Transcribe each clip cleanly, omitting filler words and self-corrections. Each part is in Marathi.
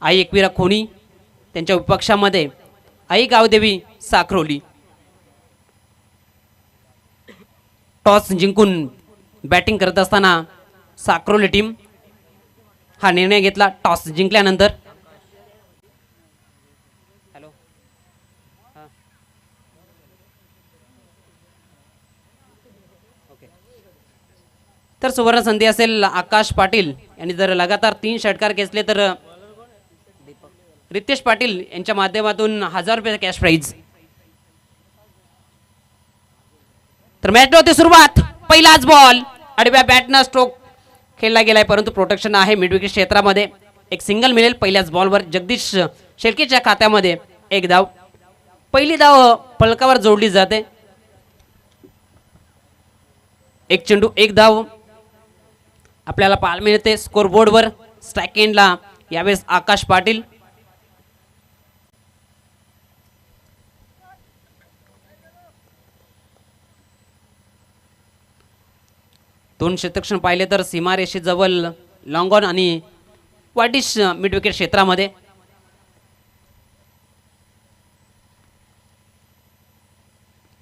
आई एकविरा खोनी, त्यांच्या विपक्षामध्ये आई गावदेवी साखरोली. टॉस जिंकून बॅटिंग करत असताना साखरोली टीम हा निर्णय घेतला टॉस जिंकल्यानंतर. Hello, okay. तर सुवर्ण संधी असेल आकाश पाटील यांनी जर लगातार 3 षटकार खेचले तर रितेश पाटील यांच्या माध्यमातून 1000 रुपये कॅश प्राइज. तर मॅच होती सुरुवात. पहिलाच बॉल आडव्या बॅटनं स्ट्रोक खेळला गेलाय, परंतु प्रोटेक्शन आहे मिड विकेट क्षेत्रामध्ये. एक सिंगल मिळेल पहिल्याच बॉलवर. जगदीश शेळकेच्या खात्यामध्ये 1 धाव. पहिली धाव फलकावर जोडली जाते. 1 चेंडू 1 धाव आपल्याला पाहायला मिळते स्कोर बोर्डवर. स्ट्राईक एंडला यावेळेस आकाश पाटील. दोन क्षेत्रक्षण पाहिले तर सीमारेषेजवळ लॉंग ऑन आणि वाटिश मिड विकेट क्षेत्रामध्ये.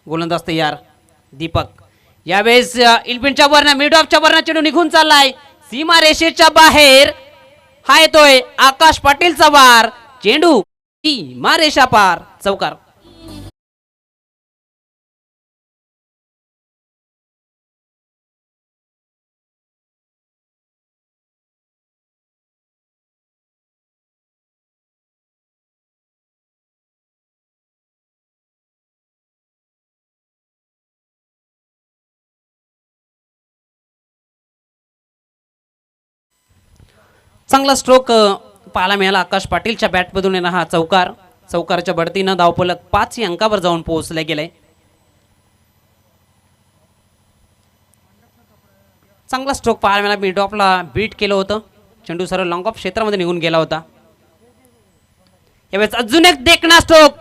गोलंदाज तयार दीपक. यावेळेस इल्पिनच्या वरनं मिड ऑफच्या वरनं चेंडू निघून चाललाय सीमारेषेच्या बाहेर. हा येतोय आकाश पाटीलचा वार. चेंडू सीमारेषा पार, चौकार. चांगला स्ट्रोक पाहायला मिळाला आकाश पाटीलच्या बॅटमधून येणार हा चौकार. चौकारच्या बढतीनं धावफलक 5 अंकावर जाऊन पोहोचले गेले. चांगला स्ट्रोक पाहायला मिळाला. मिड ऑफला बीट केलं होतं. चेंडू सरळ लॉंग ऑफ क्षेत्रामध्ये निघून गेला होता. यावेळेस अजून एक देखणा स्ट्रोक.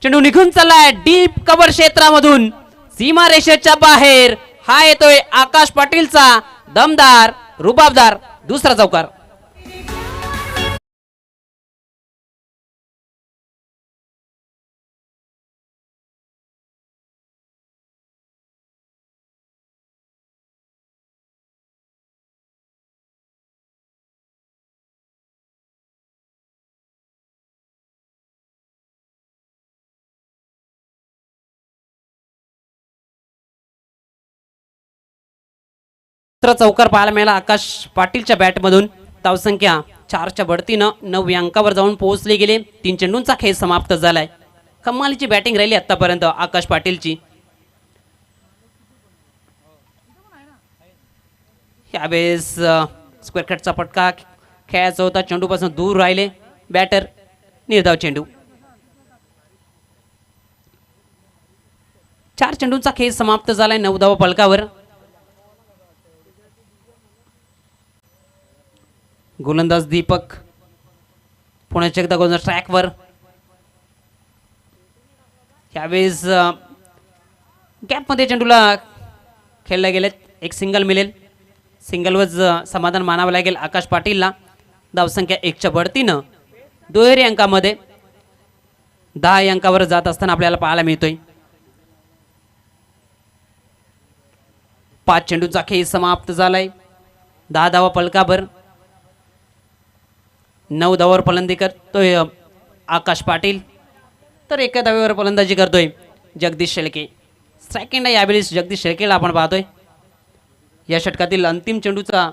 चेंडू निघून चाललाय डीप कव्हर क्षेत्रामधून सीमारेषेच्या बाहेर. हा येतोय आकाश पाटीलचा दमदार रुबाबदार दुसरा चौकार. चौकार पाहायला मिळाला आकाश पाटीलच्या बॅटमधून. धावसंख्या 4च्या बढतीनं 9 अंकावर जाऊन पोहोचले गेले. 3 चेंडूंचा खेळ समाप्त झालाय. कमालीची बॅटिंग राहिली आतापर्यंत आकाश पाटीलची. यावेळेस स्क्वेअर कटचा फटका खेळायचा होता. चेंडूपासून दूर राहिले बॅटर. निर्धाव चेंडू. 4 चेंडूंचा खेळ समाप्त झालाय 9 धावा फलकावर. गोलंदाज दीपक पुण्याच्या एकदा गोलंदाज ट्रॅकवर. यावेळेस गॅपमध्ये चेंडूला खेळला गेलेत. एक सिंगल मिळेल. सिंगलवर समाधान मानावं लागेल आकाश पाटीलला. धावसंख्या 1च्या बढतीनं दुहेरी अंकामध्ये 10 अंकावर जात असताना आपल्याला पाहायला मिळतोय. 5 चेंडूचा खेळ समाप्त झालाय. 10 धावा फलकावर. 9 धावावर फलंदाजी करतोय आकाश पाटील. तर 1 धावेवर फलंदाजी करतोय जगदीश शेळके. स्ट्राईक एंडला यावेळेस जगदीश शेळकेला आपण पाहतोय. या षटकातील अंतिम चेंडूचा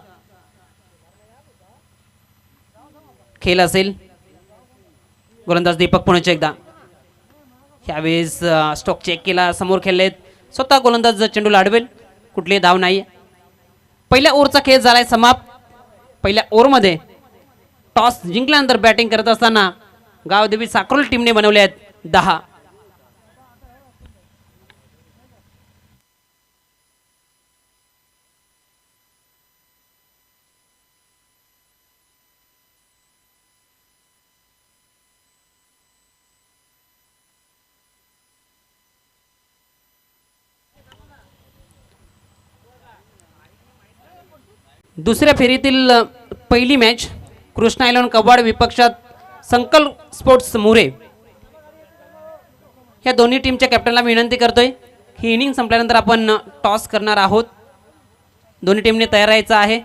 खेळ असेल. गोलंदाज दीपक पुण्याच्या एकदा. यावेळेस स्ट्रोक चेक केला. समोर खेळलेत. स्वतः गोलंदाज चेंडूला अडवेल. कुठलीही धाव नाही. पहिल्या ओव्हरचा खेळ झालाय समाप्त. पहिल्या ओव्हरमध्ये टॉस जिंकल्यानंतर बॅटिंग करत असताना गावदेवी साखरोली टीमने बनवले आहेत 10. दुसऱ्या फेरीतील पहिली मॅच कृष्णा इलेव्हन कबाड विपक्षात संकल्प स्पोर्ट्स मुरे या दोन्ही टीमच्या कॅप्टनला विनंती करतोय ही इनिंग संपल्यानंतर आपण टॉस करणार आहोत. दोन्ही टीमने तयार राहायचं आहे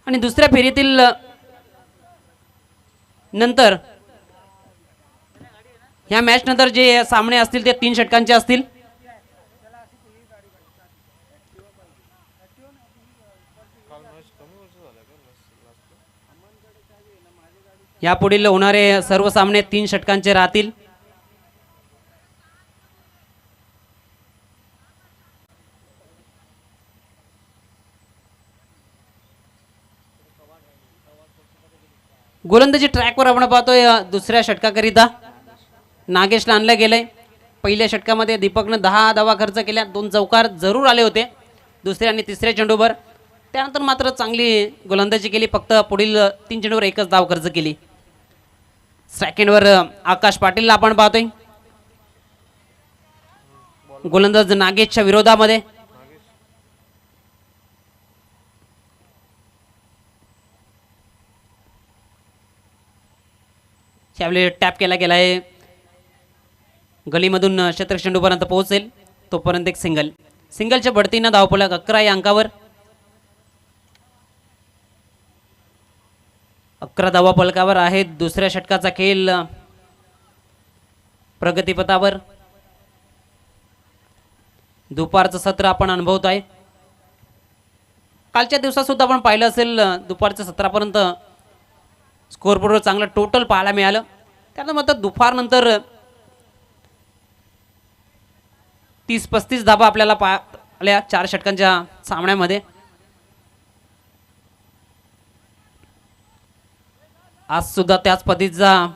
आणि दुसऱ्या फेरीतील नंतर ह्या मॅच नंतर जे सामने असतील ते 3 षटकांचे असतील. यापुढील होणारे सर्व सामने 3 षटकांचे राहतील. गोलंदाजी ट्रॅकवर आपण पाहतोय दुसऱ्या षटकाकरिता नागेशला आणलं गेलंय. पहिल्या षटकामध्ये दीपकनं 10 धावा खर्च केल्या, 2 चौकार जरूर आले होते दुसऱ्या आणि तिसऱ्या चेंडूवर. त्यानंतर मात्र चांगली गोलंदाजी केली, फक्त पुढील 3 चेंडूवर 1च धाव खर्च केली. सेकंडवर आकाश पाटीलला आपण पाहतोय गोलंदाज नागेशच्या विरोधामध्ये. त्यावेळी टॅप केला गेलाय, गलीमधून क्षेत्र चेंडूपर्यंत पोहोचेल तोपर्यंत एक सिंगलच्या बढतीनं धावफलक 11 या अंकावर. 11 धावा फलकावर आहेत. दुसऱ्या षटकाचा खेळ प्रगतीपथावर. दुपारचं सत्र आपण अनुभवत आहे. कालच्या दिवसात सुद्धा आपण पाहिलं असेल दुपारच्या सत्रापर्यंत स्कोरबोर्डवर चांगलं टोटल पाहायला मिळालं. त्यानंतर मात्र दुपारनंतर 30-35 धाबा आपल्याला पाहिल्या 4 षटकांच्या सामन्यामध्ये. आज सुद्धा त्याच पद्धतीचा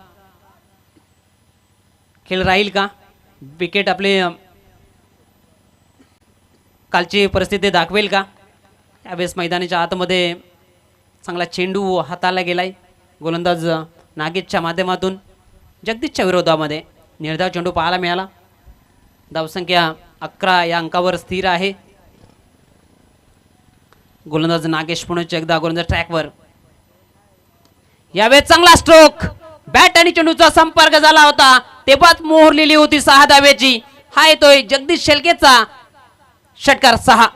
खेळ राहील का? विकेट आपले कालची परिस्थिती दाखवेल का? यावेळेस मैदानाच्या आतमध्ये चांगला चेंडू हाताला गेलाय गोलंदाज नागेशच्या माध्यमातून. जगदीशच्या विरोधामध्ये निर्धाव चेंडू पाहायला मिळाला. धावसंख्या 11 या अंकावर स्थिर आहे. गोलंदाज नागेश पुन्हा एकदा गोलंदाज ट्रॅकवर. यावेळेस चांगला स्ट्रोक, बॅट आणि चेंडूचा संपर्क झाला होता तेव्हाच मोहरलेली होती 6 धाव्याची. हा येतोय जगदीश शेळकेचा षटकार 6.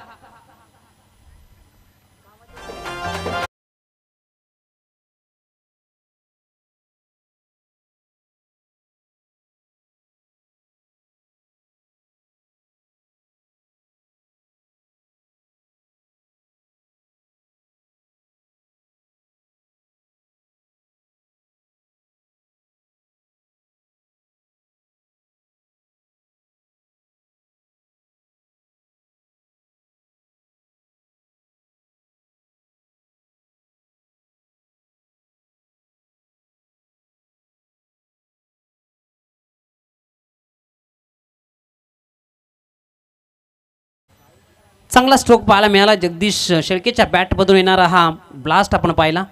चांगला स्ट्रोक पाहायला मिळाला. जगदीश शेळकेच्या बॅटमधून येणारा हा ब्लास्ट आपण पाहिला,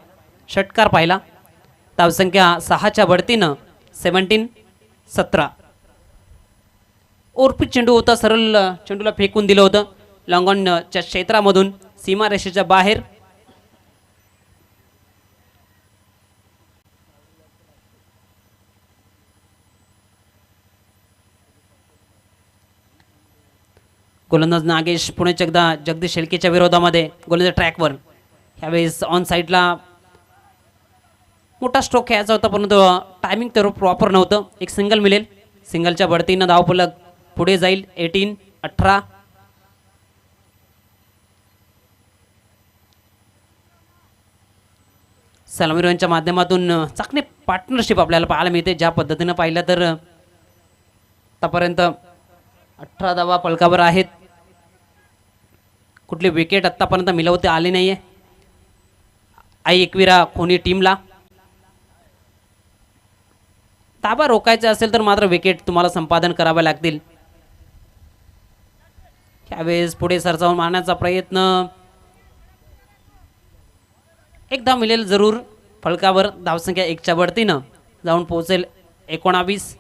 षटकार पाहिला. धावसंख्या 6च्या बढतीनं 17. ओरपीत चेंडू होता, सरळ चेंडूला फेकून दिलं होतं लॉंग ऑनच्या क्षेत्रामधून सीमारेषेच्या बाहेर. गोलंदाज नागेश पुणे एकदा जगदीश शेळकेच्या विरोधामध्ये गोलंदाज ट्रॅकवर. ह्यावेळेस ऑन साईडला मोठा स्ट्रोक खेळायचा होता परंतु टायमिंग तर प्रॉपर नव्हतं. एक सिंगल मिळेल. सिंगलच्या बढतीनं धावफलक पुढे जाईल 18. सलामीवीरांच्या माध्यमातून चांगली पार्टनरशिप आपल्याला पाहायला मिळते. ज्या पद्धतीनं पाहिलं तर आतापर्यंत 18 धावा फलकावर आहेत. कुठली विकेट आतापर्यंत मिळवते आली नाहीये आई एकविरा खोनी टीमला. ताबा रोखायचा असेल तर मात्र विकेट तुम्हाला संपादन करावे लागतील. त्यावेळेस पुढे सरसावून मारण्याचा प्रयत्न, एकदा मिळेल जरूर फलकावर. धावसंख्या 1च्या बढतीनं जाऊन पोहोचेल 19.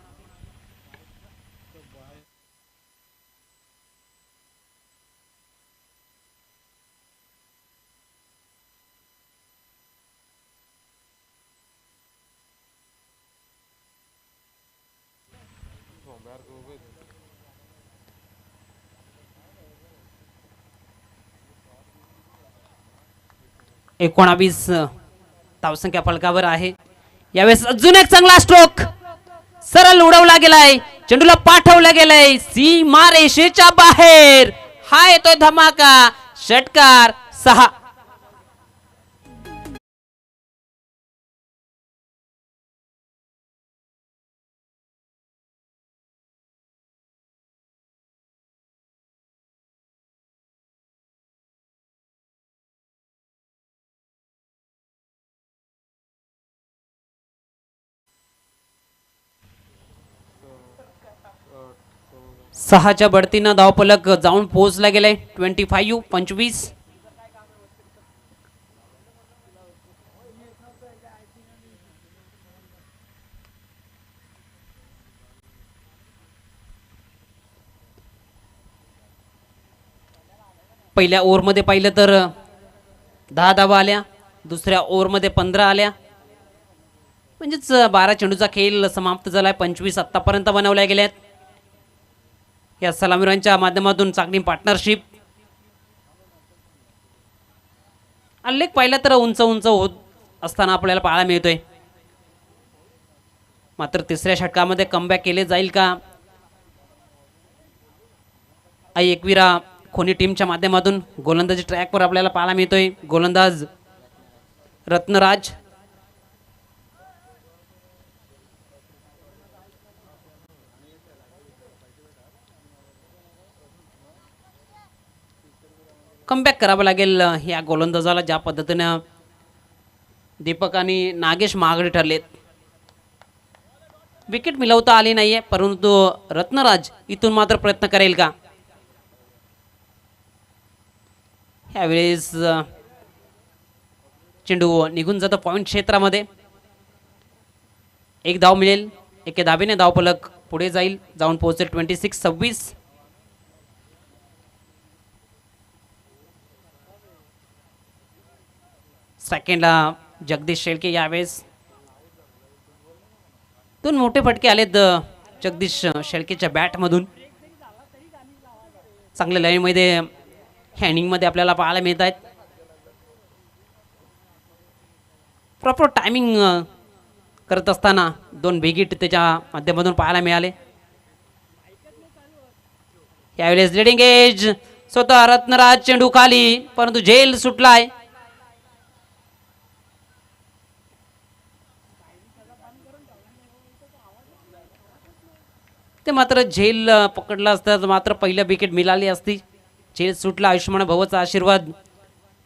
19 धावसंख्या फलकावर आहे. यावेळेस अजून एक चांगला स्ट्रोक सरळ उडवला गेलाय, चेंडूला पाठवला गेलाय सीमा रेषेच्या बाहेर. हा येतोय धमाका, षटकार 6. सहाच्या बढतीनं धावफलक जाऊन पोहोचला गेलाय. 25. पहिल्या ओव्हरमध्ये पाहिलं तर 10 धावा आल्या, दुसऱ्या ओव्हरमध्ये 15 आल्या, म्हणजेच 12 चेंडूचा खेळ समाप्त झालाय. 25 आतापर्यंत बनवल्या गेल्यात. या सलामीरांच्या माध्यमातून चांगली पार्टनरशिप. अल्लेख पाहिला तर उंच उंच होत असताना आपल्याला पाहायला मिळतोय. मात्र तिसऱ्या षटकामध्ये कमबॅक केले जाईल का? आई एकविरा खोनी टीमच्या माध्यमातून गोलंदाजी ट्रॅकवर आपल्याला पाहायला मिळतोय. गोलंदाज रत्नराज, कमबॅक करावं लागेल या गोलंदाजाला. ज्या पद्धतीनं दीपक आणि नागेश महागडे ठरलेत. विकेट मिळवता आली नाहीये, परंतु रत्नराज इथून मात्र प्रयत्न करेल का? यावेळेस चेंडू निघून जातो पॉइंट क्षेत्रामध्ये. एक धाव मिळेल. एके धावेने धावफलक पुढे जाईल, जाऊन पोहोचेल 26. सेकंडला जगदीश शेळके. यावेळेस 2 मोठे फटके आलेत जगदीश शेळकेच्या बॅटमधून. चांगल्या लाईनमध्ये हँडिंगमध्ये आपल्याला पाहायला मिळत आहेत. प्रॉपर टायमिंग करत असताना 2 बिग हिट त्याच्या माध्यमातून पाहायला मिळाले. यावेळेस लिडिंग एज स्वतः रत्नराज, चेंडू खाली, परंतु झेल सुटलाय. ते मात्र झेल पकडला असता मात्र पहिल्या विकेट मिळाली असती. झेल सुटला. आयुष्यमान भवचा आशीर्वाद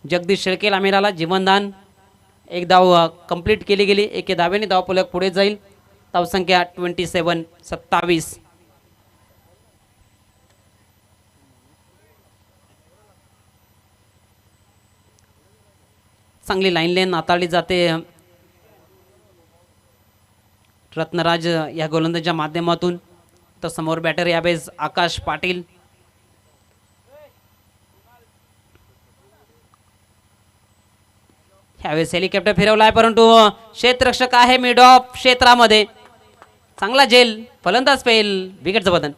जगदीश शेळकेला मिळाला. जीवनदान. एक धाव कंप्लीट केली गेली. एके धावेने धावफलक पुढे जाईल. धावसंख्या 27. चांगली लाईन लेन हाताळली जाते रत्नराज या गोलंदाजाच्या माध्यमातून. तर समोर बॅटर यावेळेस आकाश पाटील. यावेळेस हेलिकॉप्टर फिरवलाय, परंतु क्षेत्ररक्षक आहे मिड ऑफ क्षेत्रामध्ये. चांगला झेल, फलंदाज फेल, विकेटचं बदन.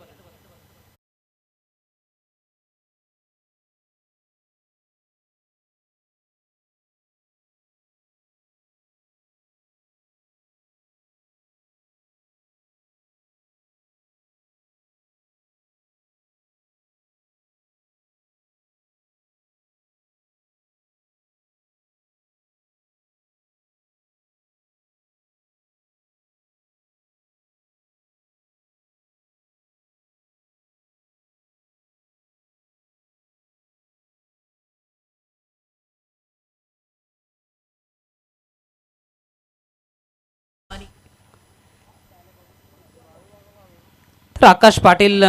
तर आकाश पाटील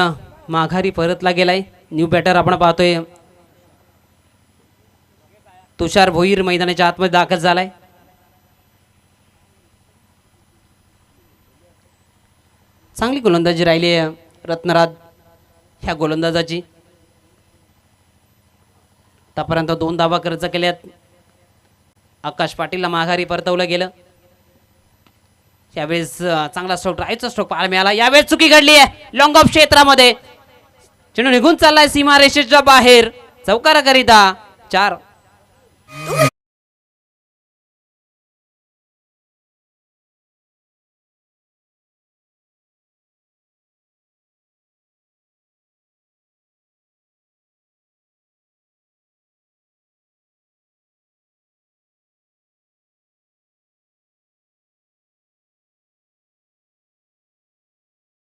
माघारी परतला गेलाय. न्यू बॅटर आपण पाहतोय तुषार भोईर मैदानाच्या आतमध्ये दाखल झालाय. चांगली गोलंदाजी राहिली आहे रत्नराज ह्या गोलंदाजाची. आतापर्यंत 2 धावा खर्च केल्यात. आकाश पाटीलला माघारी परतवलं गेलं. यावेळेस चांगला स्ट्रोक ड्राईव्हचा स्ट्रोक पाहायला मिळाला. यावेळेस चुकी घडली आहे लॉंग ऑफ क्षेत्रामध्ये. चेंडू निघून चाललाय सीमारेषेच्या बाहेर. चौकाराकरिता 4.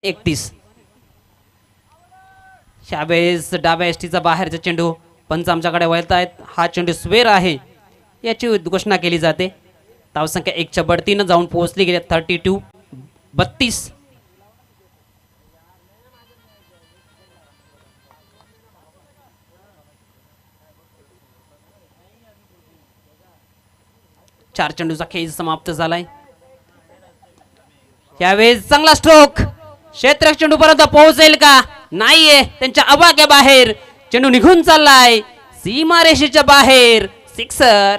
एकतीस. यावेळेस डाव्या एसटीचा बाहेरचा चेंडू पंच आमच्याकडे वळत आहेत. हा चेंडू स्वेर आहे याची घोषणा केली जाते. धावसंख्या 1च्या बढतीनं जाऊन पोहोचली गेली 32. चार चेंडूचा खेळ समाप्त झालाय. यावेळेस चांगला स्ट्रोक क्षेत्र चेंडू पर्यंत पोहोचेल का? नाहीये. त्यांच्या आवाक्या बाहेर चेंडू निघून चाललाय सीमारेषेच्या बाहेर. सिक्सर.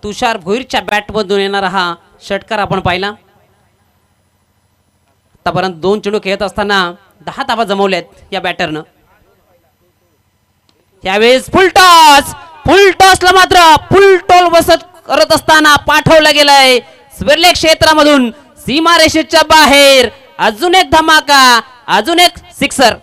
तुषार भोईरच्या बॅटमधून येणारा हा षटकार आपण पाहिला. आतापर्यंत 2 चेंडू खेळत असताना 10 धावा जमवल्यात या बॅटरनं. यावेळेस फुल टॉसला मात्र फुल टॉल बसत करत असताना पाठवलं गेलंय स्वेरले क्षेत्रामधून सीमारेषेच्या बाहेर. अजून एक धमाका, अजून एक सिक्सर.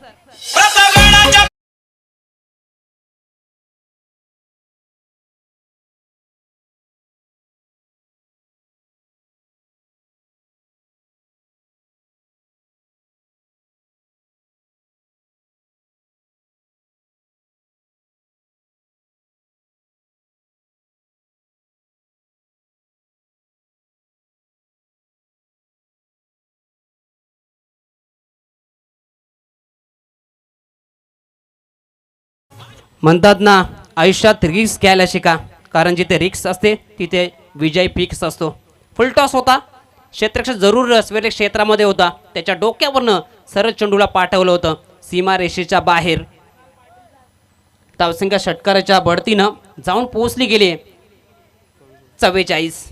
म्हणतात ना आयुष्यात रिक्स घ्यायला शिका, कारण जिथे रिक्स असते तिथे विजय फिक्स असतो. फुल टॉस होता. क्षेत्ररक्षक जरूर स्वेर क्षेत्रामध्ये होता. त्याच्या डोक्यावरनं सरळ चेंडूला पाठवलं होतं सीमारेषेच्या बाहेर. धावसंख्या षटकाराच्या बढतीनं जाऊन पोहोचली गेली 44.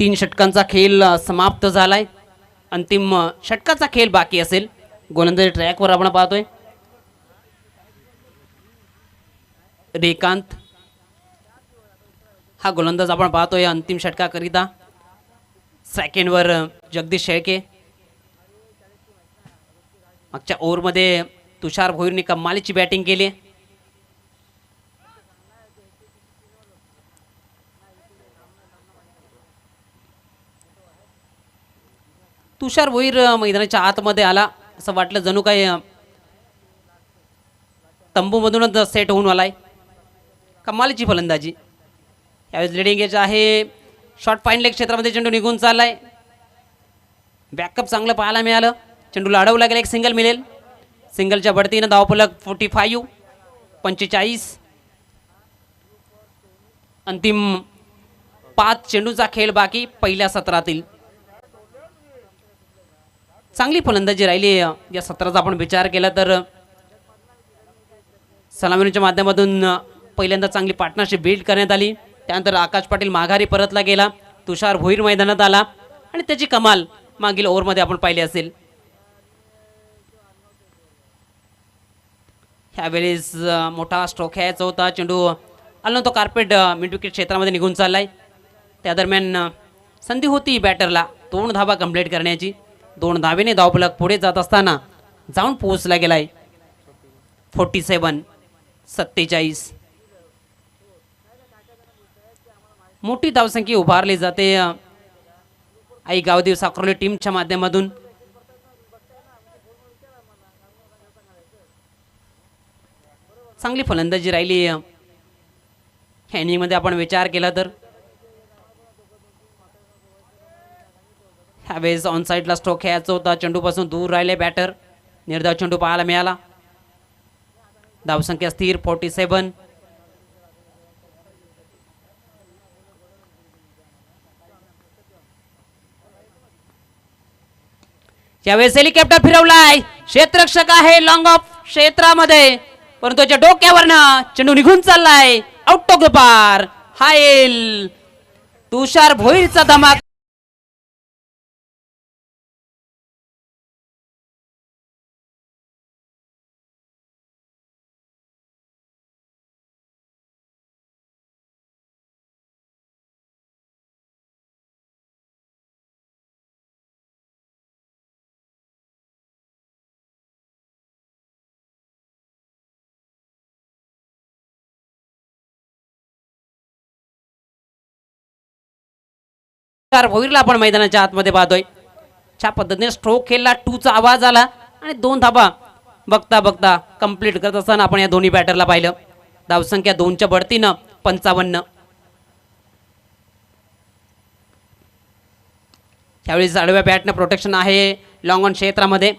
3 षटकांचा खेळ समाप्त झालाय. अंतिम षटकाचा खेळ बाकी असेल. गोलंदाजी ट्रॅकवर आपण पाहतोय रेकांत हा गोलंदाज आपण पाहतोय अंतिम षटकाकरिता. सेकंडवर जगदीश शेळके. मागच्या ओव्हरमध्ये तुषार भोईरने कमालीची बॅटिंग केली. तुषार भोईर मैदानाच्या आतमध्ये आला असं वाटलं जणू काही तंबूमधूनच सेट होऊन आलाय. कमालीची फलंदाजी. यावेळेस लिडिंग एज आहे. शॉर्ट फाईन लेग क्षेत्रामध्ये चेंडू निघून चाललाय. बॅकअप चांगलं पाहायला मिळालं. चेंडूला अडवला गेला. एक सिंगल मिळेल. सिंगलच्या बढतीनं धावफलक 45. अंतिम 5 चेंडूचा खेळ बाकी पहिल्या सत्रातील. चांगली फलंदाजी राहिली या सत्राचा आपण विचार केला तर. सलामीच्या माध्यमातून पहिल्यांदा चांगली पार्टनरशिप बिल्ड करण्यात आली. त्यानंतर आकाश पाटील माघारी परतला गेला. तुषार भोईर मैदानात आला आणि त्याची कमाल मागील ओव्हरमध्ये आपण पाहिली असेल. ह्यावेळेस मोठा स्ट्रोक खेळायचा होता. चेंडू आला तो कार्पेट मिड विकेट क्षेत्रामध्ये निघून चाललाय. त्या दरम्यान संधी होती बॅटरला 2 धावा कंप्लीट करण्याची. 2 धावेने धावफलक पुढे जात असताना जाऊन पोहोचला गेलाय 47. मोठी धावसंख्या उभारली जाते आई गावदेव साखरोली टीमच्या माध्यमातून. चांगली फलंदाजी राहिली ह्या इनिंगमध्ये आपण विचार केला तर. ह्यावेळेस ऑन साईडला स्ट्रोक खेळायचा होता. चेंडूपासून दूर राहिले बॅटर. निर्धाव चेंडू पाहायला मिळाला. धावसंख्या स्थिर 47. यावेळेस हेलिकॉप्टर फिरवलाय. क्षेत्ररक्षक आहे लॉंग ऑफ क्षेत्रामध्ये, परंतु त्याच्या डोक्यावरनं चेंडू निघून चाललाय. आउट ऑफ द पार. हायल तुषार भोईरचा धमाका. भोईरला आपण मैदानाच्या आतमध्ये पाहतोय. छा पद्धतीने स्ट्रोक खेळला, 2चा आवाज आला आणि 2 धाबा बघता बघता कंप्लीट करत असताना आपण या दोन्ही बॅटरला पाहिलं. धावसंख्या 2च्या बढतीनं 55. त्यावेळी आडव्या बॅटनं प्रोटेक्शन आहे लॉंग ऑन क्षेत्रामध्ये.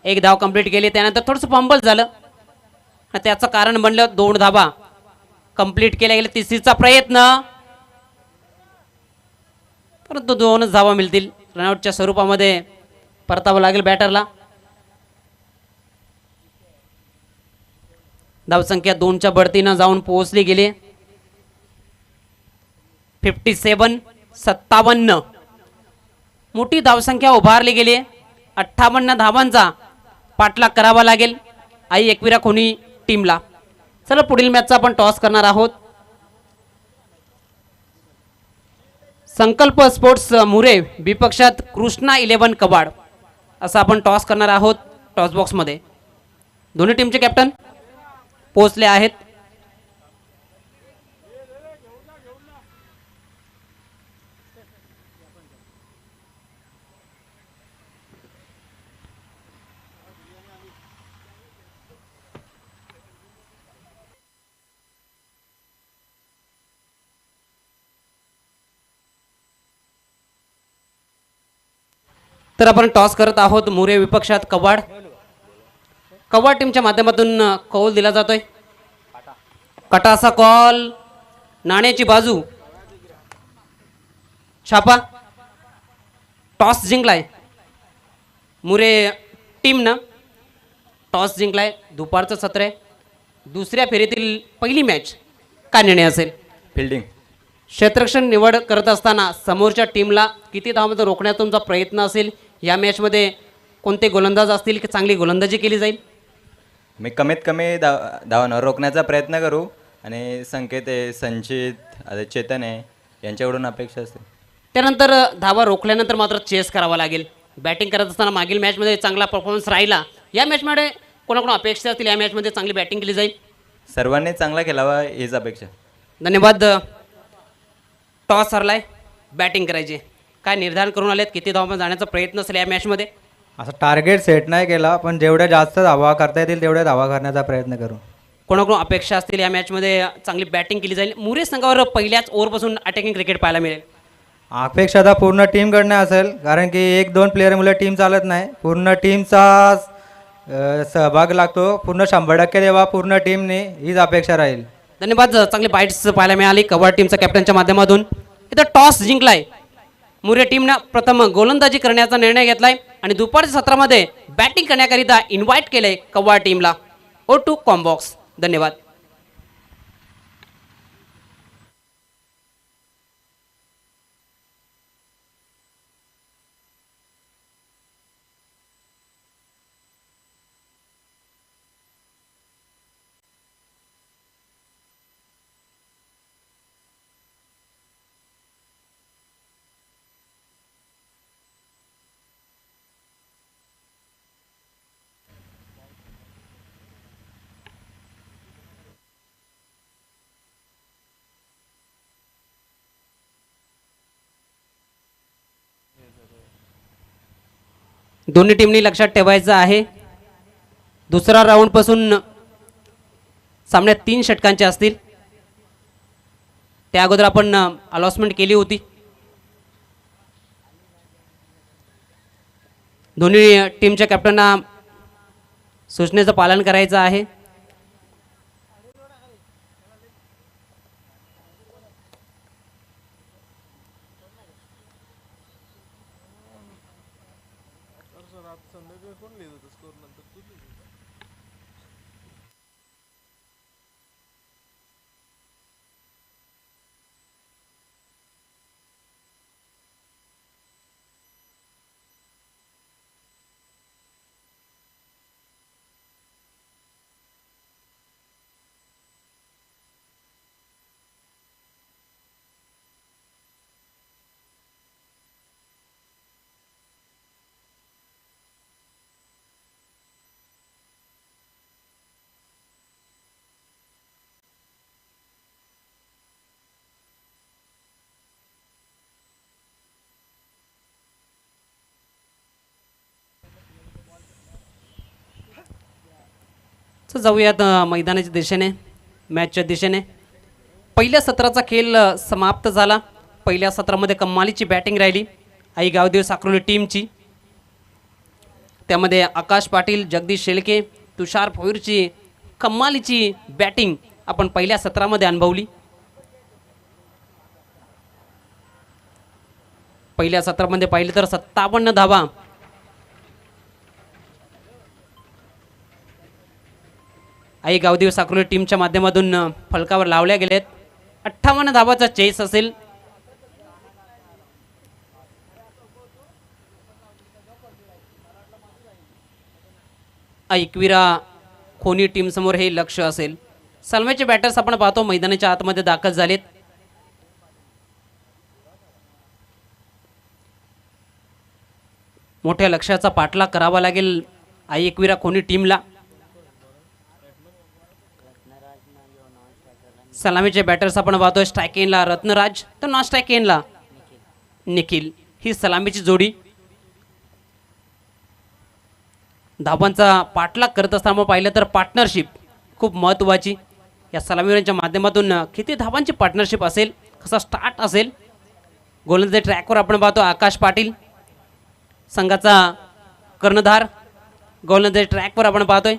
1 धाव कंप्लीट केली, त्यानंतर थोडंसं फंबल झालं आणि त्याचं कारण बनलं 2 धाबा कंप्लीट केल्या गेल्या. तिसरीचा प्रयत्न, परंतु 2च धावा मिळतील. रनआउटच्या स्वरूपामध्ये परतावं लागेल बॅटरला. धावसंख्या 2च्या बढतीनं जाऊन पोहोचली गेली 57. मोठी धावसंख्या उभारली गेली. 58 धावांचा पाठलाग करावा लागेल आई एकविरा खोनी टीमला. चला पुढील मॅचचा आपण टॉस करणार आहोत. संकल्प स्पोर्ट्स मुरे विपक्षात कृष्णा 11 कबाड असं आपण टॉस करणार आहोत. टॉस बॉक्समध्ये दोन्ही टीमचे कॅप्टन पोहोचले आहेत. तर आपण टॉस करत आहोत. मुरे विपक्षात कवाड. कवाड टीमच्या माध्यमातून कौल दिला जातोय. कटा असा कॉल, नाण्याची बाजू, छापा. टॉस जिंकलाय मुरे टीमनं. टॉस जिंकलाय. दुपारचं सत्र आहे. दुसऱ्या फेरीतील पहिली मॅच काय निर्णय असेल? फिल्डिंग. क्षेत्ररक्षण निवड करत असताना समोरच्या टीमला किती धावांमध्ये रोखण्याचा तुमचा प्रयत्न असेल? या मॅचमध्ये कोणते गोलंदाज असतील की चांगली गोलंदाजी केली जाईल? मी कमीत कमी धावांवर रोखण्याचा प्रयत्न करू आणि संकेत आहे, संचित, चेतन आहे यांच्याकडून अपेक्षा असते. त्यानंतर धावा रोखल्यानंतर मात्र चेस करावा लागेल. बॅटिंग करत असताना मागील मॅचमध्ये चांगला परफॉर्मन्स राहिला. या मॅचमध्ये कोणाकोण अपेक्षा असतील? या मॅचमध्ये चांगली बॅटिंग केली जाईल. सर्वांनी चांगला खेळावा हीच अपेक्षा. धन्यवाद. टॉस हरलाय, बॅटिंग करायची. काय निर्धारण करून आलेत किती धावा जाण्याचा प्रयत्न असेल या मॅचमध्ये? असं टार्गेट सेट नाही केला, पण जेवढ्या जास्त धावा करता येतील तेवढ्या धावा करण्याचा प्रयत्न करू. कोणाकडून अपेक्षा असतील या मॅचमध्ये चांगली बॅटिंग केली जाईल? मुरे संघावर पहिल्याच ओव्हरपासून अटॅकिंग क्रिकेट पाहायला मिळेल. अपेक्षा तर पूर्ण टीमकडनं असेल, कारण की 1-2 प्लेअरमुळे टीम चालत नाही. पूर्ण टीमचा सहभाग लागतो. पूर्ण 100% देवा पूर्ण टीमने, हीच अपेक्षा राहील. धन्यवाद. चांगली बाईट्स पाहायला मिळाली कबड्डी टीमच्या कॅप्टनच्या माध्यमातून. इथं टॉस जिंकलाय मुरे टीमनं. प्रथम गोलंदाजी करण्याचा निर्णय घेतलाय आणि दुपारच्या सत्रामध्ये बॅटिंग करण्याकरिता इन्व्हाइट केलंय कबड्डी टीमला. O2 combox. धन्यवाद. दोन्ही टीमनी लक्षात ठेवायचं आहे, दुसरा राऊंडपासून सामन्यात 3 षटकांचे असतील. त्या अगोदर आपण अलॉटमेंट केली होती. दोन्ही टीमच्या कॅप्टनना सूचनेचं पालन करायचं आहे. जाऊयात मैदानाच्या दिशेने, मॅचच्या दिशेने. पहिल्या सत्राचा खेळ समाप्त झाला. पहिल्या सत्रामध्ये कमालीची बॅटिंग राहिली आई गावदेव साक्रोली टीमची. त्यामध्ये आकाश पाटील, जगदीश शेळके, तुषार भोईरची कमालीची बॅटिंग आपण पहिल्या सत्रामध्ये अनुभवली. पहिल्या सत्रामध्ये पाहिलं तर 57 धावा आई गावदेव साक्रोली टीमच्या माध्यमातून फलकावर लावल्या गेलेत. 58 धावाचा चेस असेल. एकविरा खोनी टीम समोर हे लक्ष असेल. सलमेचे बॅटर्स आपण पाहतो मैदानाच्या आतमध्ये दाखल झालेत. मोठ्या लक्ष्याचा पाठलाग करावा लागेल आई एकविरा खोनी टीमला. सलामीचे बॅटर्स आपण पाहतोय. स्ट्राईक एंडला रत्नराज तर नॉन स्ट्राईक एंडला निखिल. ही सलामीची जोडी धावांचा पाठलाग करत असताना पाहिलं तर पार्टनरशिप खूप महत्त्वाची. या सलामीच्या माध्यमातून किती धावांची पार्टनरशिप असेल, कसा स्टार्ट असेल. गोलंदाजी ट्रॅकवर आपण पाहतो आकाश पाटील संघाचा कर्णधार. गोलंदाजी ट्रॅकवर आपण पाहतोय.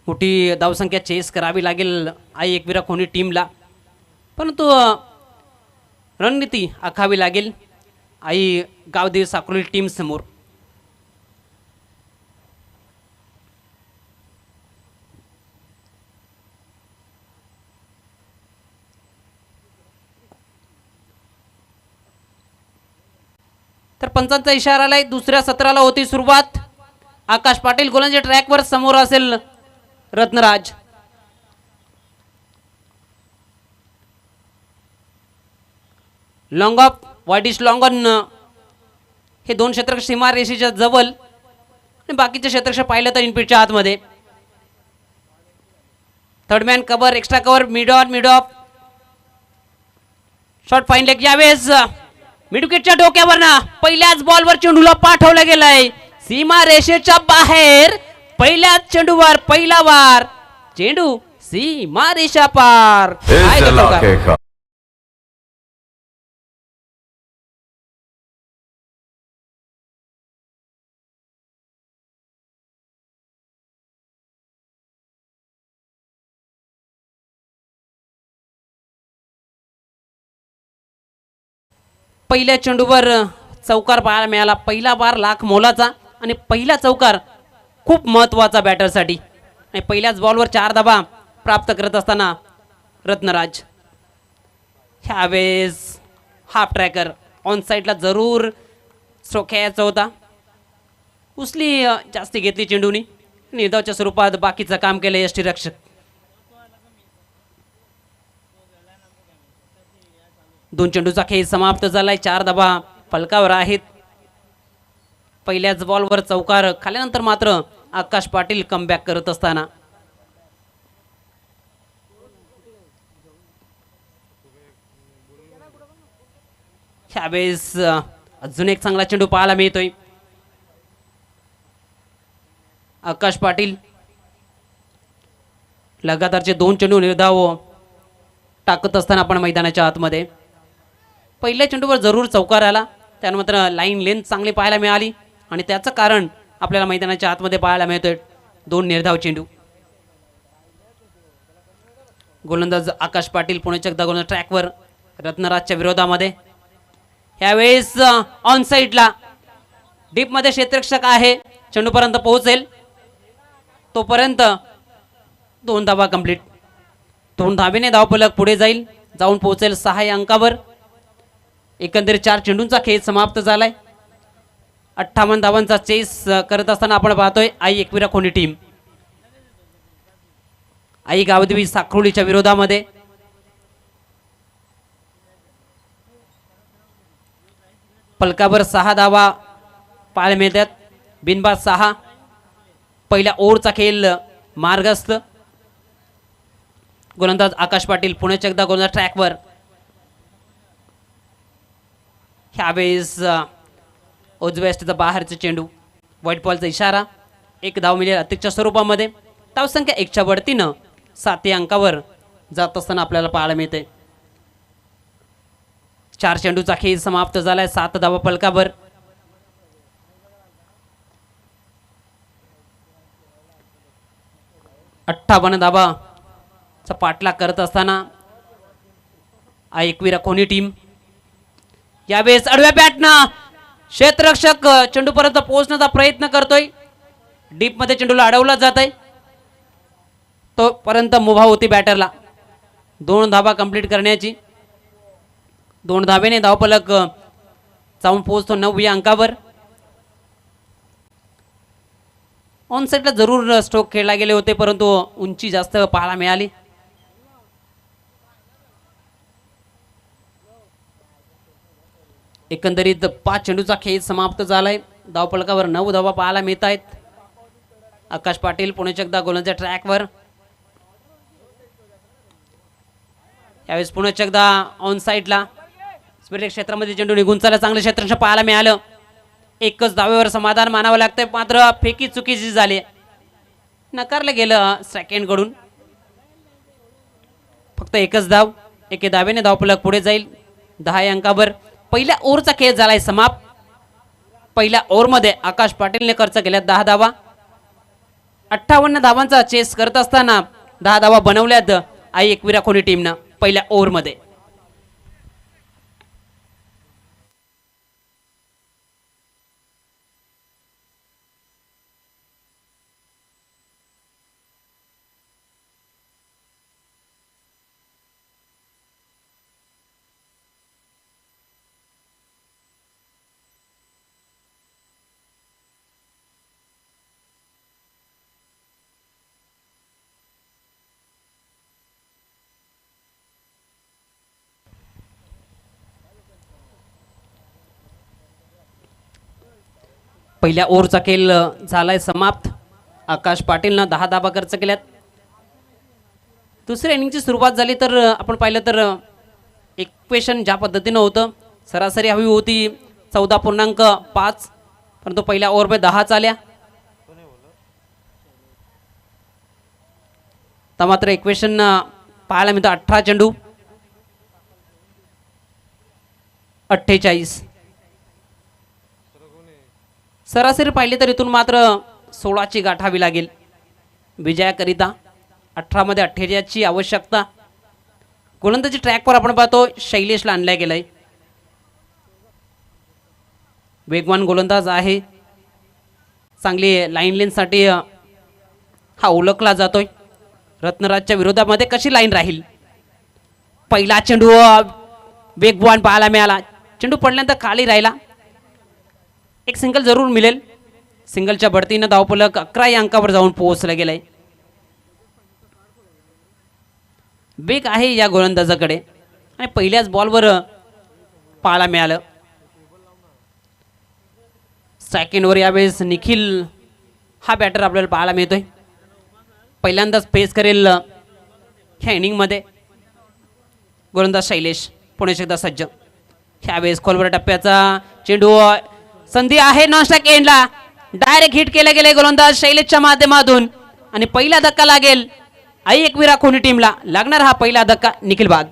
मोठी धावसंख्या चेस करावी लागेल आई एकविरा खोनी टीमला, परंतु रणनीती आखावी लागेल आई गावदेव साक्रोली टीम समोर. तर पंचांचा इशारा आलाय. दुसऱ्या सत्राला होती सुरुवात. आकाश पाटील गोलंदाजी ट्रॅकवर, समोर असेल Ratnaraj. Long of, widish long on हे दोन क्षेत्ररक्षक सीमा रेषेच्या जवळ आणि बाकीचे क्षेत्ररक्षक पाहिलं तर इनपिटच्या आतमध्ये. Third man cover, extra cover, mid on, mid of, short fine leg. यावेळेस मिड विकेटच्या डोक्यावरनं पहिल्याच बॉलवर चेंडूला पाठवलं गेलंय सीमा रेषेच्या बाहेर. पहिल्याच चेंडूवर पहिला वार, चेंडू सीमा रेषा पार. पहिल्या चेंडूवर चौकार पाहायला मिळाला. पहिला बार लाख मोलाचा आणि पहिला चौकार खूप महत्त्वाचा बॅटरसाठी. आणि पहिल्याच बॉलवर 4 धावा प्राप्त करत असताना रत्नराज. ह्यावेळेस हाफ ट्रॅकर ऑन साईडला जरूर स्ट्रोक घ्यायचा होता. उचली जास्ती घेतली चेंडूनी. निर्धावच्या स्वरूपात बाकीचं काम केलं यष्टीरक्षक. दोन चेंडूचा खेळ समाप्त झालाय. 4 धावा फलकावर आहेत. पहिल्याच बॉलवर चौकार खाल्यानंतर मात्र आकाश पाटील कमबॅक करत असताना ह्यावेळेस अजून एक चांगला चेंडू पाहायला मिळतोय. आकाश पाटील लगातारचे 2 चेंडू निर्धाव टाकत असताना आपण मैदानाच्या आतमध्ये पहिल्या चेंडूवर जरूर चौकार आला, त्यानंतर लाईन लेंथ चांगली पाहायला मिळाली आणि त्याचं कारण आपल्याला मैदानाच्या आतमध्ये पाहायला मिळतोय 2 निर्धाव चेंडू. गोलंदाज आकाश पाटील पुण्याच्या एकदा गोलंदाज ट्रॅकवर रत्नराजच्या विरोधामध्ये. यावेळेस ऑन साईडला डीपमध्ये क्षेत्ररक्षक आहे, चेंडूपर्यंत पोहोचेल तोपर्यंत 2 धावा कंप्लीट. 2 धावेने धावफलक पुढे जाईल, जाऊन पोहोचेल 6 या अंकावर. एकंदरीत 4 चेंडूंचा खेळ समाप्त झालाय. 58 धावांचा चेस करत असताना आपण पाहतोय आई एकविरा खोनी टीम. आई गावदेवी साखरोलीच्या विरोधामध्ये. पलकावर 6 धावा पाहायला मिळतात, बिनबाद 6. पहिल्या ओव्हरचा खेळ मार्गस्थ. गोलंदाज आकाश पाटील पुण्याच्या एकदा गोलंदाज ट्रॅकवर. ह्यावेळेस उजव्या स्टेचा बाहेरचा चेंडू, व्हाईट बॉलचा इशारा. 1 धाव मिळेल अतिरिक्तच्या स्वरूपामध्ये. धावसंख्या 1च्या वरतीनं 7 या अंकावर जात असताना आपल्याला पाहायला मिळते. 4 चेंडूचा खेळ समाप्त झालाय, 7 धावा फलकावर. अठ्ठावन्न धावाचा पाठलाग करत असताना एकविरा कोणी टीम. यावेळेस आडव्या बॅटनं क्षेत्ररक्षक चेंडूपर्यंत पोहोचण्याचा प्रयत्न करतोय. डीपमध्ये चेंडूला अडवला जात आहे, तोपर्यंत मुभा होती बॅटरला. 2 धावा कंप्लीट करण्याची. 2 धावेने धावफलक जाऊन पोहोचतो 9 या अंकावर. ऑन साईडला जरूर स्ट्रोक खेळला गेले होते, परंतु उंची जास्त पाहायला मिळाली. एकंदरीत 5 चेंडूचा खेळ समाप्त झालाय. धावफलकावर 9 धावा पाहायला मिळत आहेत. आकाश पाटील पुण्याच्या एकदा गोलंदाज ट्रॅकवर. यावेळेस पुण्याच्या एकदा ऑन साईडला स्पिरिट क्षेत्रामध्ये चेंडू निघून चालला, चांगलं क्षेत्ररक्षण पाहायला मिळालं. 1च धावेवर समाधान मानावं लागतंय, मात्र फेकी चुकीची झाली, नकारलं गेलं सेकंड कडून. फक्त 1च धाव, 1 धावेने धावफलक पुढे जाईल 10 या अंकावर. पहिल्या ओव्हरचा खेळ झालाय समाप्त. पहिल्या ओव्हरमध्ये आकाश पाटीलने खर्च केल्या 10 धावा. 58 धावांचा चेस करत असताना 10 धावा बनवल्यात आई एकविरा खोनी टीमनं पहिल्या ओव्हरमध्ये. पहिल्या ओव्हरचा खेळ झालाय समाप्त. आकाश पाटीलनं 10 धावा खर्च केल्यात. दुसऱ्या इनिंगची सुरुवात झाली तर आपण पाहिलं तर इक्वेशन ज्या पद्धतीनं होतं, सरासरी हवी होती 14.5, परंतु पहिल्या ओव्हरमध्ये 10 आल्या. तर मात्र इक्वेशन पाहायला मिळतं 18 चेंडू 48. सरासरी पाहिली तर इथून मात्र 16ची गाठावी लागेल विजयाकरिता. 18 मध्ये 48ची आवश्यकता. गोलंदाजी ट्रॅकवर आपण पाहतो शैलेशला आणल्या गेलाय. वेगवान गोलंदाज आहे, चांगली लाईन लेनसाठी हा ओळखला जातोय. रत्नराजच्या विरोधामध्ये कशी लाईन राहील. पहिला चेंडू वेगवान पाहायला मिळाला, चेंडू पडल्यानंतर खाली राहिला. 1 सिंगल जरूर मिळेल. सिंगलच्या बढतीनं धावफलक 11 या अंकावर जाऊन पोहोचलं गेलंय. वेग आहे या गोलंदाजाकडे आणि पहिल्याच बॉलवर पाहायला मिळालं. सेकंड ओव्हर यावेळेस निखिल हा बॅटर आपल्याला पाहायला मिळतोय. पहिल्यांदाच फेस करेल ह्या इनिंगमध्ये गोलंदाज शैलेश पुण्याच्या एकदा सज्ज. ह्यावेळेस खोलवर टप्प्याचा चेंडू, संधी आहे नॉनस्ट्राइक एंडला. डायरेक्ट हिट केले गेले गोलंदाज शैलेशच्या माध्यमातून आणि पहिला धक्का लागेल आई एकविरा खोनी टीमला. लागणार हा पहिला धक्का निखिल बाद.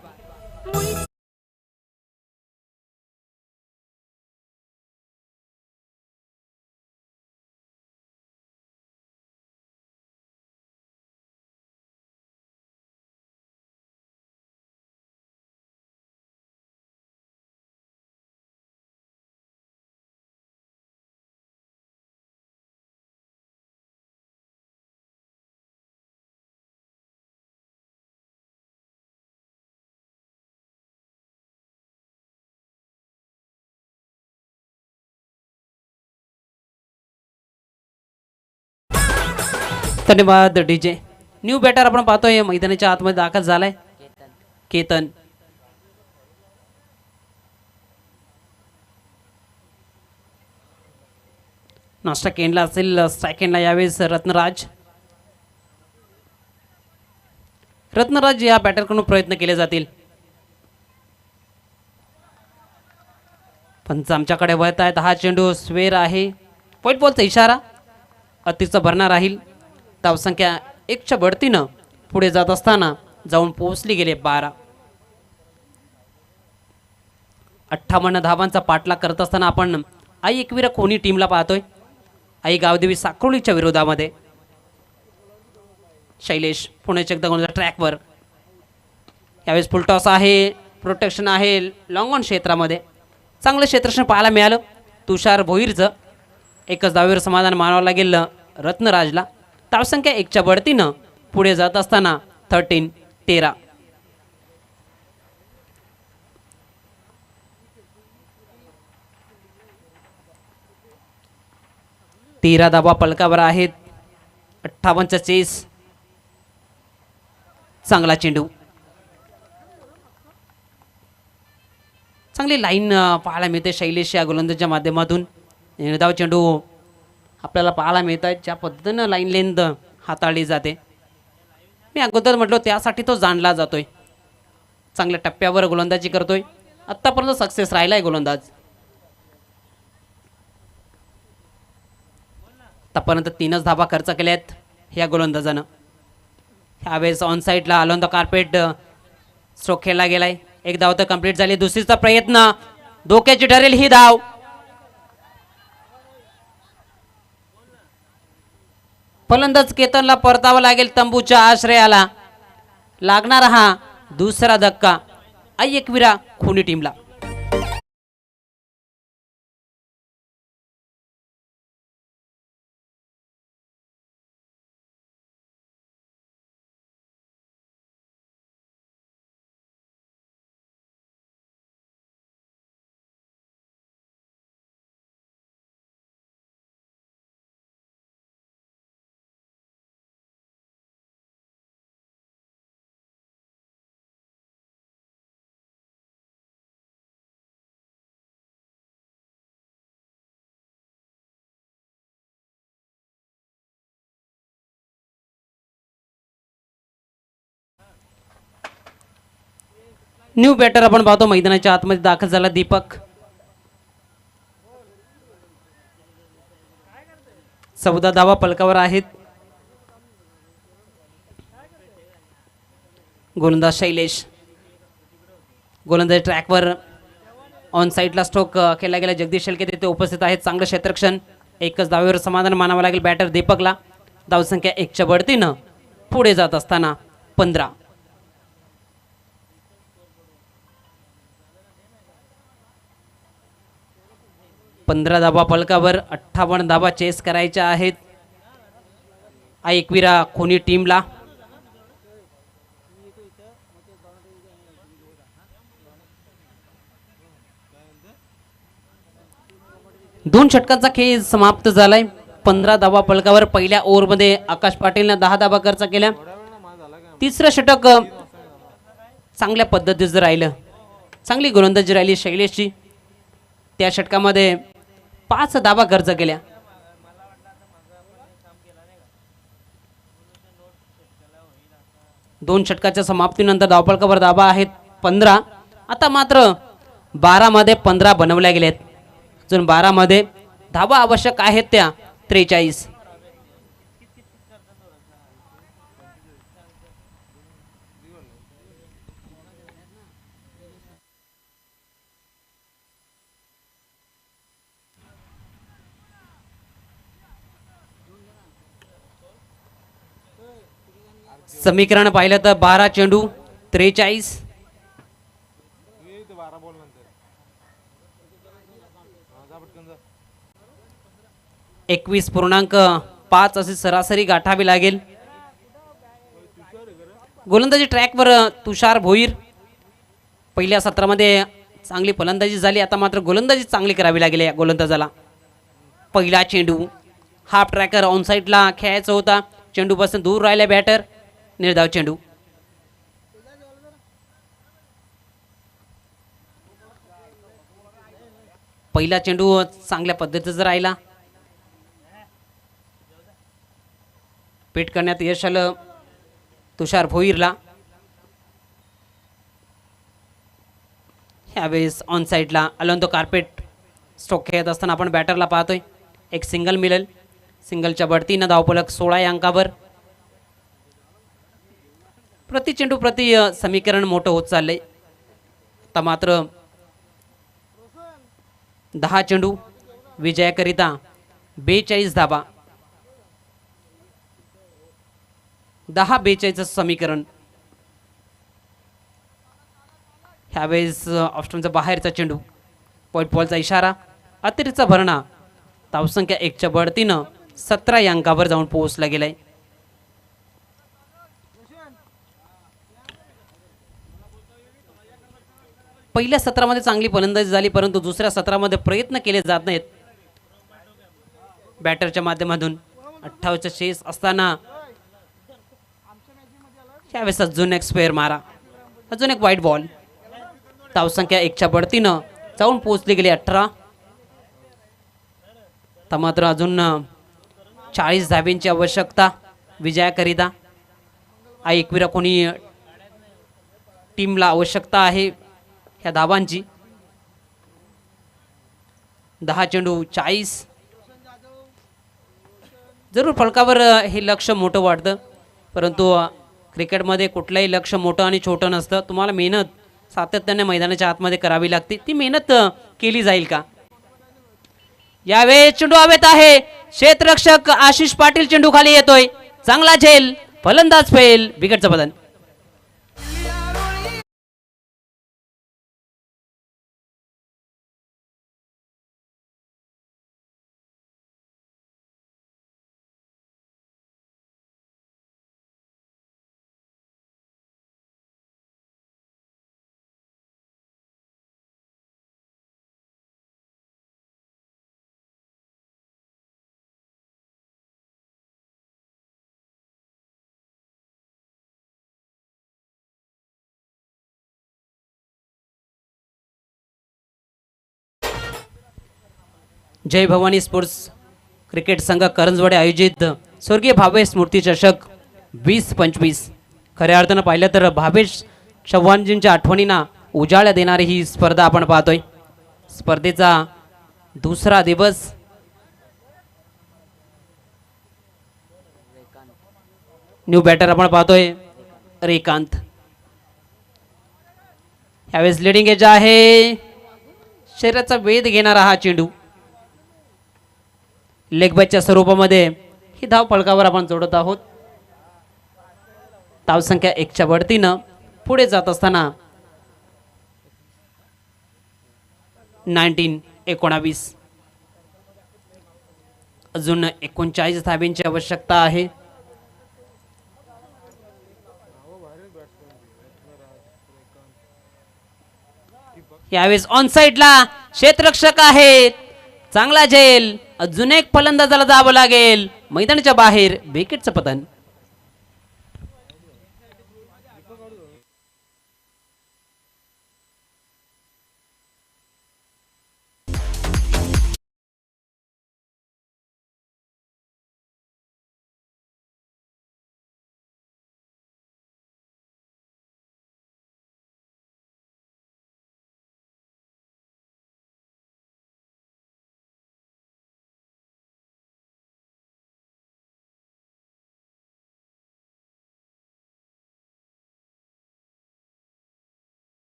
धन्यवाद डीजे. न्यू बॅटर आपण पाहतोय मैदानाच्या आतमध्ये दाखल झालाय केतन. नाश्ता केंडला असेल सेकंडला यावेळेस रत्नराज या बॅटरकडून प्रयत्न केले जातील. पंच आमच्याकडे वळत आहेत. हा चेंडू स्वेर आहे. व्हाईट बॉलचा इशारा अतिचा भरणार राहील. धावसंख्या 1च्या बढतीनं पुढे जात असताना जाऊन पोहोचली गेले 12. 58 धावांचा पाठलाग करत असताना आपण आई एकविरा कोणी टीमला पाहतोय. आई गावदेवी साक्रोलीच्या विरोधामध्ये. शैलेश पुण्याच्या एकदा गोलंदाज ट्रॅकवर. यावेळेस फुलटॉस आहे. प्रोटेक्शन आहे लॉंग ऑन क्षेत्रामध्ये. चांगलं क्षेत्ररक्षण पाहायला मिळालं तुषार भोईरचं. एकच धावेवर समाधान मानावं लागेल रत्नराजला. धावसंख्या 1च्या बढतीनं पुढे जात असताना 13. तेरा धावा पलकावर आहेत. 58चा चेस. चांगला चेंडू. चांगली लाईन पाहायला मिळते शैलेश या गोलंदाजच्या माध्यमातून. निर्धाव चेंडू आपल्याला पाहायला मिळत आहेत. ज्या पद्धतीनं लाईन लेंथ हाताळली जाते मी अगोदर म्हटलो त्यासाठी तो जाणला जातोय. चांगल्या टप्प्यावर गोलंदाजी करतोय. आत्तापर्यंत सक्सेस राहिला आहे गोलंदाज. आतापर्यंत 3च धावा खर्च केल्यात ह्या गोलंदाजानं. ह्यावेळेस ऑन साईडला अलॉन द कार्पेट स्ट्रोक खेळला गेलाय. एक धाव तर कंप्लीट झाली. दुसरीचा प्रयत्न धोक्याची ठरेल ही धाव. फलंदाज केतनला परतावं लागेल तंबूच्या आश्रयाला. लागणार हा दुसरा धक्का आई एकविरा खोनी टीमला. न्यू बॅटर आपण पाहतो मैदानाच्या आतमध्ये दाखल झाला दीपक. 14 धावा पलकावर आहेत. गोलंदाज शैलेश. गोलंदाज ट्रॅकवर. ऑन साईडला स्ट्रोक केला गेला. जगदीश शेळके तिथे उपस्थित आहेत. चांगलं क्षेत्ररक्षण. एकच धावेवर समाधान मानावं लागेल बॅटर दीपकला. धावसंख्या 1च्या बढतीनं पुढे जात असताना 15. धावा पलकावर. 58 धावा चेस करायच्या आहेत एकविरा खोनी टीमला. दोन षटकांचा खेळ समाप्त झालाय. 15 धावा पलकावर. पहिल्या ओव्हरमध्ये आकाश पाटीलनं 10 धावा खर्च केल्या. तिसरं षटक चांगल्या पद्धतीचं राहिलं. चांगली गोलंदाजी राहिली शैलेशची. त्या षटकामध्ये 5 धावा खर्च केल्या. दोन षटकाच्या समाप्तीनंतर धावपलकावर धावा आहेत 15. आता मात्र 12 मध्ये 15 बनवल्या गेलेत. अजून 12 मध्ये धावा आवश्यक आहेत त्या 43. समीकरण पाहिलं तर 12 चेंडू 43. 21.5 अशी सरासरी गाठावी लागेल. गोलंदाजी ट्रॅकवर तुषार भोईर. पहिल्या सत्रामध्ये चांगली फलंदाजी झाली. आता मात्र गोलंदाजी चांगली करावी लागेल या गोलंदाजाला. पहिला चेंडू हाफ ट्रॅकर ऑन साईडला खेळायचा होता. चेंडूपासून दूर राहिला बॅटर. निर्धाव चेंडू. पहिला चेंडू चांगल्या पद्धतीचा राहिला. पेट करण्यात यश आलं तुषार भोईरला. ह्यावेळेस ऑन साईडला अलोंतो कार्पेट स्ट्रोक खेळत असताना आपण बॅटरला पाहतोय. एक सिंगल मिळेल. सिंगलच्या बढतीनं धावफलक 16 या अंकावर. प्रति चेंडू प्रति समीकरण मोठं होत चाललंय. आता मात्र 10 चेंडू विजयाकरिता 42 धाबा. 10-42 समीकरण. ह्यावेळेस ऑस्ट्रेलियाचा बाहेरचा चेंडू. पॉईंट बॉलचा इशारा. अतिरिक्त भरणा. धावसंख्या 1च्या बढतीनं 17 या अंकावर जाऊन पोहोचला गेलाय. पहिल्या सत्रामध्ये चांगली फलंदाजी झाली परंतु दुसऱ्या सत्रामध्ये प्रयत्न केले जात नाहीत बॅटरच्या माध्यमातून. 28चा शेस असताना त्यावेळेस अजून एक स्क्वेअर मारा. अजून एक वाईट बॉल. धावसंख्या 1च्या बढतीनं जाऊन पोहोचली गेली 18. तर मात्र अजून 40 धाब्यांची आवश्यकता विजयाकरिता. एकविरा कोणी टीमला आवश्यकता आहे ह्या धावांची. 10 चेंडू 40. जरूर फलकावर हे लक्ष मोठं वाटतं परंतु क्रिकेटमध्ये कुठलंही लक्ष मोठं आणि छोटं नसतं. तुम्हाला मेहनत सातत्याने मैदानाच्या आतमध्ये करावी लागते. ती मेहनत केली जाईल का. यावेळेस चेंडू हवेत आहे. क्षेत्ररक्षक आशिष पाटील चेंडू खाली येतोय. चांगला झेल. फलंदाज फेल. विकेटचं पतन. जय भवानी स्पोर्ट्स क्रिकेट संघ करंजवाडे आयोजित स्वर्गीय भावेश स्मृती चषक 2025. खऱ्या अर्थानं पाहिलं तर भावेश चव्हाणजींच्या आठवणींना उजाळ्या देणारी ही स्पर्धा आपण पाहतोय. स्पर्धेचा दुसरा दिवस. न्यू बॅटर आपण पाहतोय रेकांत. यावेळेस लिडिंग एज आहे. शरीराचा वेध घेणारा हा चेंडू. लेग बॅचच्या स्वरूपामध्ये ही धाव फलकावर आपण जोडत आहोत. धावसंख्या 1च्या बढतीनं पुढे जात असताना 19 अजून 39 धाब्यांची आवश्यकता आहे. यावेळेस ऑन साइडला क्षेत्ररक्षक आहेत. चांगला झेल. अजून एक फलंदाजाला जावं लागेल. मैदानाच्या बाहेर. विकेटचं पतन.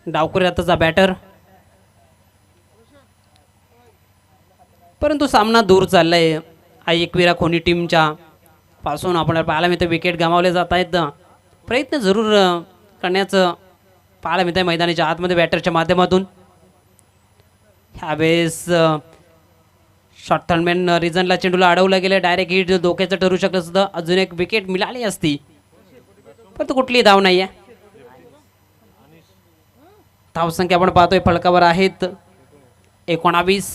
डावखुऱ्यातचा बॅटर परंतु सामना दूर चाललाय. एकविरा कोणी टीमच्या पासून आपल्याला पाहायला मिळतं विकेट गमावले जात आहेत. प्रयत्न जरूर करण्याचं पाहायला मिळतं मैदानाच्या आतमध्ये बॅटरच्या माध्यमातून. ह्यावेळेस शॉर्ट थर्डमॅन रिझनला चेंडूला अडवलं गेलं. डायरेक्ट हिट धोक्याचं ठरू शकलं सुद्धा. अजून एक विकेट मिळाली असती परंतु कुठलीही धाव नाही आहे. धावसंख्या आपण पाहतोय फलकावर आहेत 19.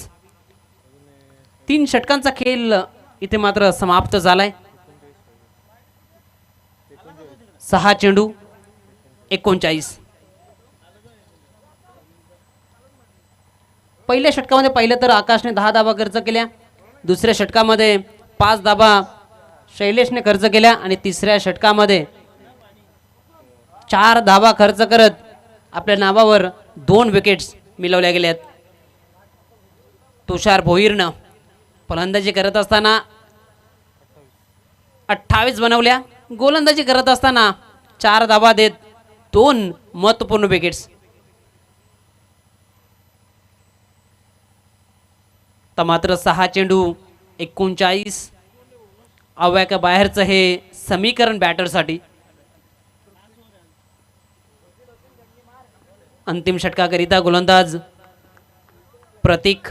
3 षटकांचा खेळ इथे मात्र समाप्त झालाय. 6 चेंडू 39. पहिल्या षटकामध्ये पाहिलं तर आकाशने 10 धावा खर्च केल्या. दुसऱ्या षटकामध्ये 5 धावा शैलेशने खर्च केल्या आणि तिसऱ्या षटकामध्ये 4 धावा खर्च करत आपल्या नावावर 2 विकेट्स मिळवल्या गेल्यात. तुषार भोईरनं फलंदाजी करत असताना 28 बनवल्या. गोलंदाजी करत असताना 4 धावा देत 2 महत्त्वपूर्ण विकेट्स. तर मात्र 6 चेंडू 39. अव्याका बाहेरचं हे समीकरण बॅटरसाठी. अंतिम षटकाकरिता गोलंदाज प्रतीक.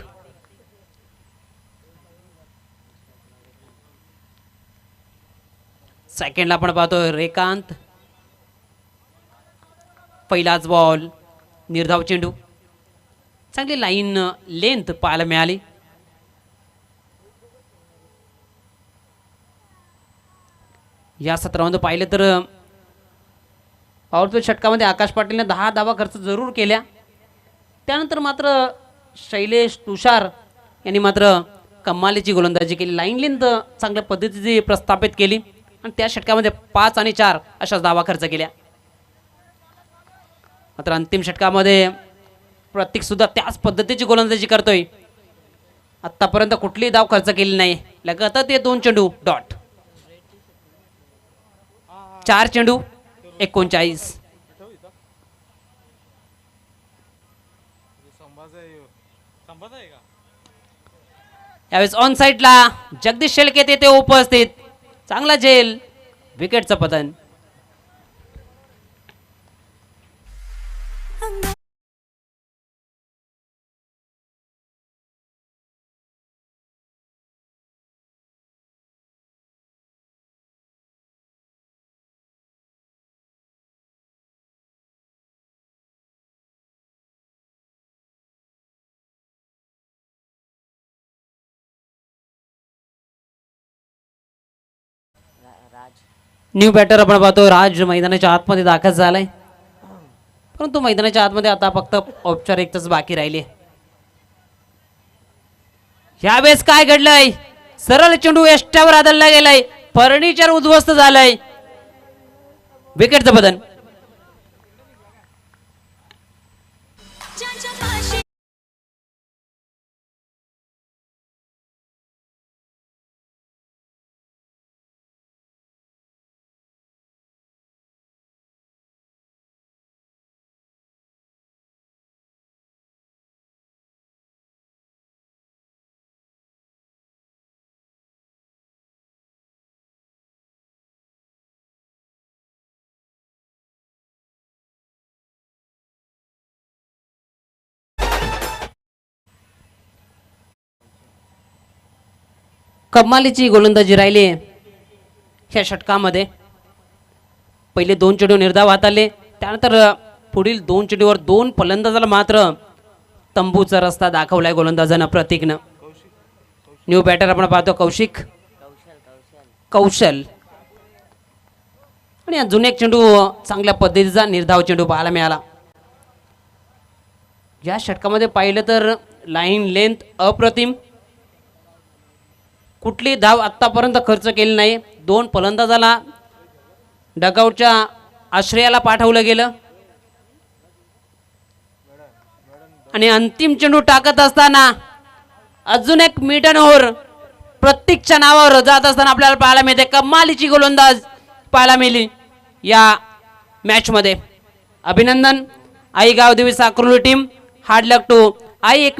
सेकंडला आपण पाहतोय रेकांत. पहिलाच बॉल निर्धाव चेंडू. चांगली लाईन लेंथ पाहायला मिळाली. या सत्रामध्ये पाहिलं तर पॉवरप्ले षटकामध्ये आकाश पाटीलने 10 धावा खर्च जरूर केल्या. त्यानंतर मात्र शैलेश तुषार यांनी मात्र कमालीची गोलंदाजी केली. लाईन लेंथ चांगल्या पद्धतीची प्रस्थापित केली आणि त्या षटकामध्ये 5 आणि 4 अशाच धावा खर्च केल्या. मात्र अंतिम षटकामध्ये प्रतीक सुद्धा त्याच पद्धतीची गोलंदाजी करतोय. आतापर्यंत कुठलीही धाव खर्च केली नाही. लगातार ते 2 चेंडू डॉट. 4 चेंडू 39. यावेळेस ऑन साईडला जगदीश शेळके तेथे उपस्थित. चांगला झेल, विकेटचं पतन. न्यू बॅटर आपण पाहतो राज मैदानाच्या आतमध्ये दाखल झालाय. परंतु मैदानाच्या आतमध्ये आता फक्त औपचारिकताच बाकी राहिली. यावेळेस काय घडलंय? सरळ चेंडू एष्ट्यावर आदळला गेलाय. फर्निचर उद्ध्वस्त झालंय. विकेटचं बदल. कमालीची गोलंदाजी राहिली ह्या षटकामध्ये. पहिले 2 चेंडू निर्धाव हाताळले. त्यानंतर पुढील 2 चेंडूवर 2 फलंदाजाला मात्र तंबूचा रस्ता दाखवलाय गोलंदाजानं प्रतीकनं. न्यू बॅटर आपण पाहतो कौशल. आणि अजून एक चेंडू चांगल्या पद्धतीचा निर्धाव चेंडू पाहायला मिळाला. या षटकामध्ये पाहिलं तर लाईन लेंथ अप्रतिम. कुठली धाव आत्तापर्यंत खर्च केली नाही. 2 फलंदाजाला डगआउटच्या आश्रयाला पाठवलं गेलं आणि अंतिम चेंडू टाकत असताना अजून एक मिडन ओव्हर प्रत्येकच्या नावावर जात असताना आपल्याला पाहायला मिळते. कमालीची गोलंदाज पाहायला मिळाली या मॅच मध्ये. अभिनंदन Aai Gavdevi Sakroli team. Hard luck to I.